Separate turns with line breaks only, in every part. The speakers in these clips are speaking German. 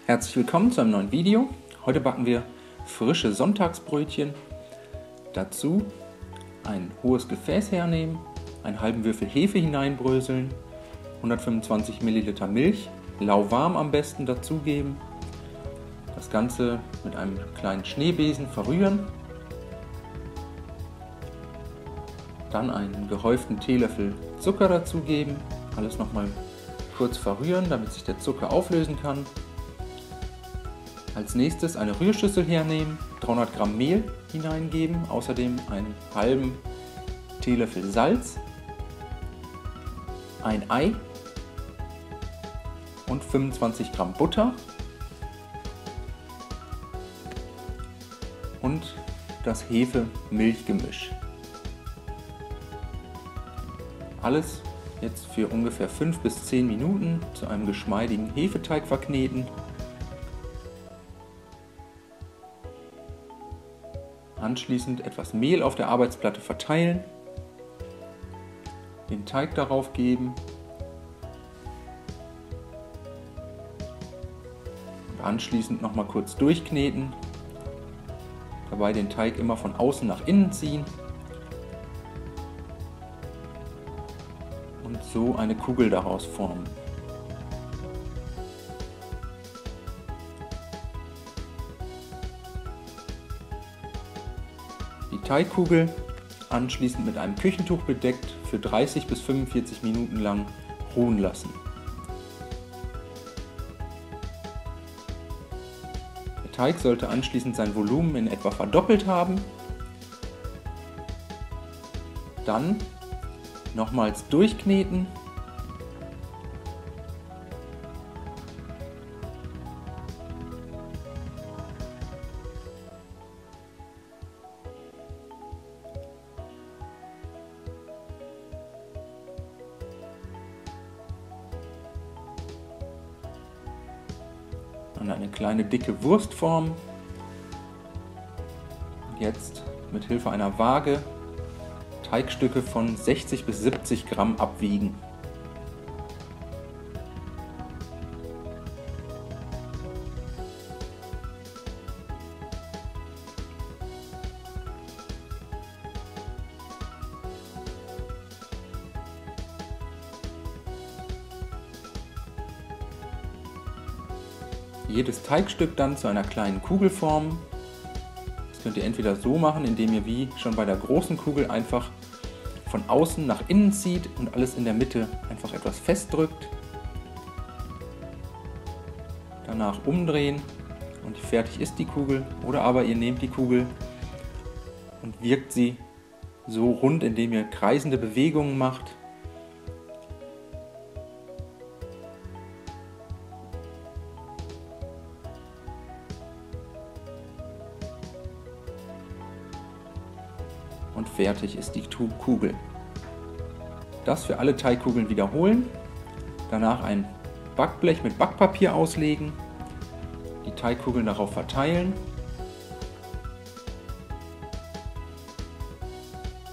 Herzlich willkommen zu einem neuen Video. Heute backen wir frische Sonntagsbrötchen. Dazu ein hohes Gefäß hernehmen, einen halben Würfel Hefe hineinbröseln, 125 ml Milch, lauwarm am besten dazugeben, das Ganze mit einem kleinen Schneebesen verrühren, dann einen gehäuften Teelöffel Zucker dazugeben, alles nochmal kurz verrühren, damit sich der Zucker auflösen kann. Als nächstes eine Rührschüssel hernehmen, 300 Gramm Mehl hineingeben, außerdem einen halben Teelöffel Salz, ein Ei und 25 Gramm Butter und das Hefe-Milch-Gemisch. Alles jetzt für ungefähr 5 bis 10 Minuten zu einem geschmeidigen Hefeteig verkneten. Anschließend etwas Mehl auf der Arbeitsplatte verteilen, den Teig darauf geben und anschließend nochmal kurz durchkneten, dabei den Teig immer von außen nach innen ziehen und so eine Kugel daraus formen. Die Teigkugel anschließend mit einem Küchentuch bedeckt für 30 bis 45 Minuten lang ruhen lassen. Der Teig sollte anschließend sein Volumen in etwa verdoppelt haben. Dann nochmals durchkneten . An eine kleine dicke Wurst formen. Jetzt mit Hilfe einer Waage Teigstücke von 60 bis 70 Gramm abwiegen. Jedes Teigstück dann zu einer kleinen Kugel formen. Das könnt ihr entweder so machen, indem ihr wie schon bei der großen Kugel einfach von außen nach innen zieht und alles in der Mitte einfach etwas festdrückt. Danach umdrehen und fertig ist die Kugel. Oder aber ihr nehmt die Kugel und wirkt sie so rund, indem ihr kreisende Bewegungen macht. Und fertig ist die Kugel. Das für alle Teigkugeln wiederholen, danach ein Backblech mit Backpapier auslegen, die Teigkugeln darauf verteilen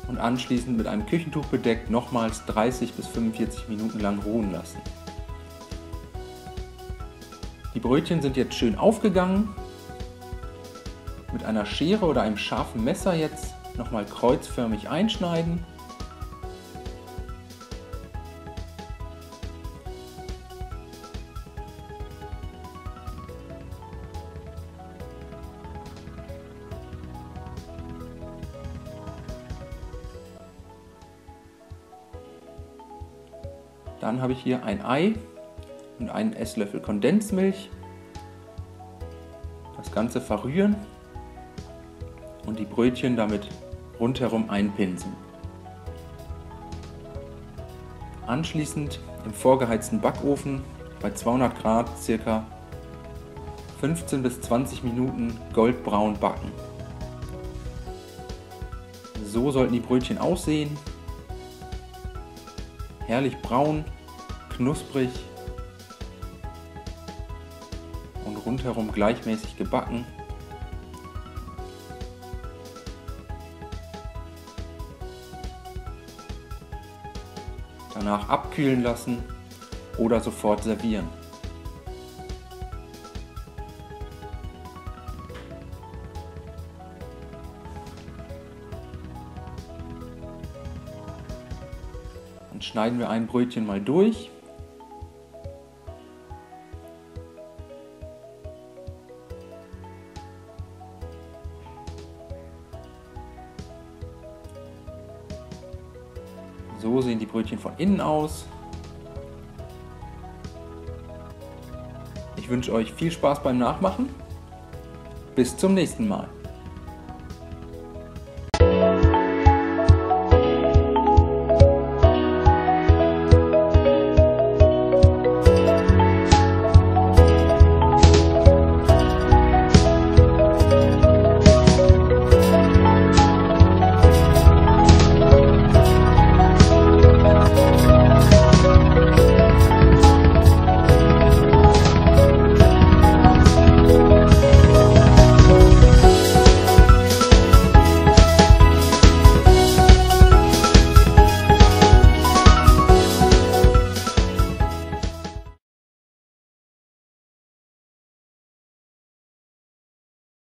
und anschließend mit einem Küchentuch bedeckt nochmals 30 bis 45 Minuten lang ruhen lassen. Die Brötchen sind jetzt schön aufgegangen. Mit einer Schere oder einem scharfen Messer jetzt nochmal kreuzförmig einschneiden. Dann habe ich hier ein Ei und einen Esslöffel Kondensmilch. Das Ganze verrühren und die Brötchen damit rundherum einpinseln. Anschließend im vorgeheizten Backofen bei 200 Grad ca. 15 bis 20 Minuten goldbraun backen. So sollten die Brötchen aussehen. Herrlich braun, knusprig und rundherum gleichmäßig gebacken. Danach abkühlen lassen oder sofort servieren. schneiden wir ein Brötchen mal durch. So sehen die Brötchen von innen aus. Ich wünsche euch viel Spaß beim Nachmachen. Bis zum nächsten Mal.